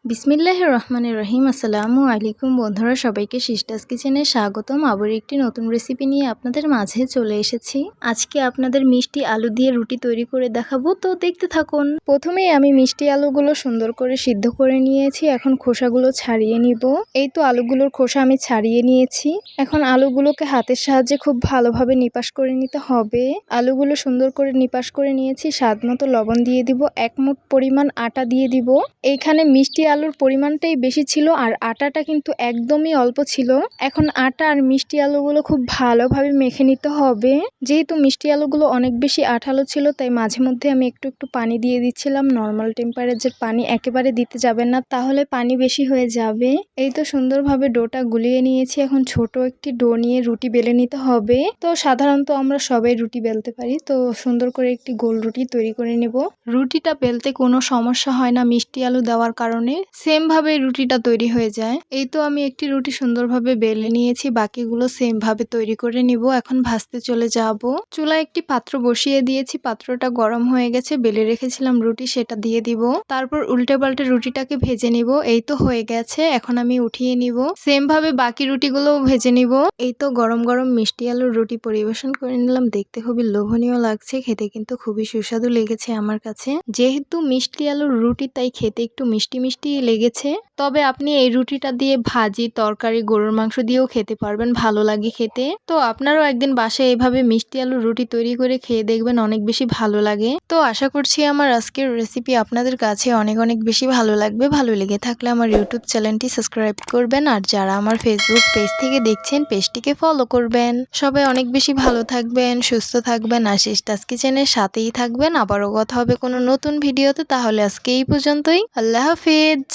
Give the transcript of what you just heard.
বিসমিল্লাহির রহমানির রহিম। আসসালামু আলাইকুম বন্ধুরা, সবাইকে সিস্টার্স কিচেনে স্বাগতম। আবার একটি নতুন রেসিপি নিয়ে আপনাদের মাঝে চলে এসেছি। আজকে আপনাদের মিষ্টি আলু দিয়ে রুটি তৈরি করে দেখাবো, তো দেখতে থাকুন। প্রথমেই আমি মিষ্টি আলুগুলো সুন্দর করে সিদ্ধ করে নিয়েছি। এখন খোসাগুলো ছাড়িয়ে নিব। এই তো আলুগুলোর খোসা আমি ছাড়িয়ে নিয়েছি। এখন আলুগুলোকে হাতের সাহায্যে খুব ভালোভাবে নিপাস করে নিতে হবে। আলুগুলো সুন্দর করে নিপাস করে নিয়েছি। স্বাদ মতো লবণ দিয়ে দিব, 1 মুঠ পরিমাণ আটা দিয়ে দিব। এইখানে মিষ্টি আলুর পরিমাণটাই বেশি ছিল আর আটাটা কিন্তু একদমই অল্প ছিল। এখন আটা আর মিষ্টি আলুগুলো খুব ভালোভাবে মেখে নিতে হবে। যেহেতু মিষ্টি আলুগুলো অনেক বেশি আঠালো ছিল, তাই মাঝে মধ্যে আমি একটু একটু পানি দিয়ে দিচ্ছিলাম। নর্মাল টেম্পারেচার পানি একেবারে দিতে যাবেন না, তাহলে পানি বেশি হয়ে যাবে। এই তো সুন্দরভাবে ডোটা গুলিয়ে নিয়েছি। এখন ছোট একটি ডো নিয়ে রুটি বেলে নিতে হবে। তো সাধারণত আমরা সবাই রুটি বেলতে পারি, তো সুন্দর করে একটি গোল রুটি তৈরি করে নেব। রুটিটা বেলতে কোনো সমস্যা হয় না মিষ্টি আলু দেওয়ার কারণে, সেম ভাবে রুটিটা তৈরি হয়ে যায়। এই তো আমি একটি রুটি সুন্দরভাবে বেলে নিয়েছি, বাকিগুলো সেম ভাবে তৈরি করে নিব। এখন ভাজতে চলে যাব। চুলায় একটি পাত্র বসিয়ে দিয়েছি, পাত্রটা গরম হয়ে গেছে। বেলে রেখেছিলাম রুটি, সেটা দিয়ে দিব। তারপর উল্টে পাল্টে রুটিটাকে ভেজে নিব। এই তো হয়ে গেছে, এখন আমি উঠিয়ে নিব। সেম ভাবে বাকি রুটিগুলোও ভেজে নিব। এই তো গরম গরম মিষ্টি আলুর রুটি পরিবেশন করে নিলাম। দেখতে খুবই লোভনীয় লাগছে, খেতে কিন্তু খুবই সুস্বাদু লেগেছে আমার কাছে। যেহেতু মিষ্টি আলুর রুটি, তাই খেতে একটু মিষ্টি মিষ্টি লেগেছে। তবে আপনি এই রুটিটা দিয়ে ভাজি, তরকারি, গরুর মাংস দিয়েও খেতে পারবেন, ভালো লাগে খেতে। তো আপনারাও একদিন বাসায় এভাবে মিষ্টি আলুর রুটি তৈরি করে খেয়ে দেখবেন, অনেক বেশি ভালো লাগে। তো আশা করছি আমার আজকের রেসিপি আপনাদের কাছে অনেক অনেক বেশি ভালো লাগবে। ভালো লেগে থাকলে আমার ইউটিউব চ্যানেলটি সাবস্ক্রাইব করবেন, আর যারা আমার ফেসবুক পেজ থেকে দেখছেন পেজটিকে ফলো করবেন। সবাই অনেক বেশি ভালো থাকবেন, সুস্থ থাকবেন, আর সিস্টার্স কিচেনের সাথেই থাকবেন। আবারও কথা হবে কোনো নতুন ভিডিওতে। তাহলে আজকে এই পর্যন্তই। আল্লাহ হাফেজ।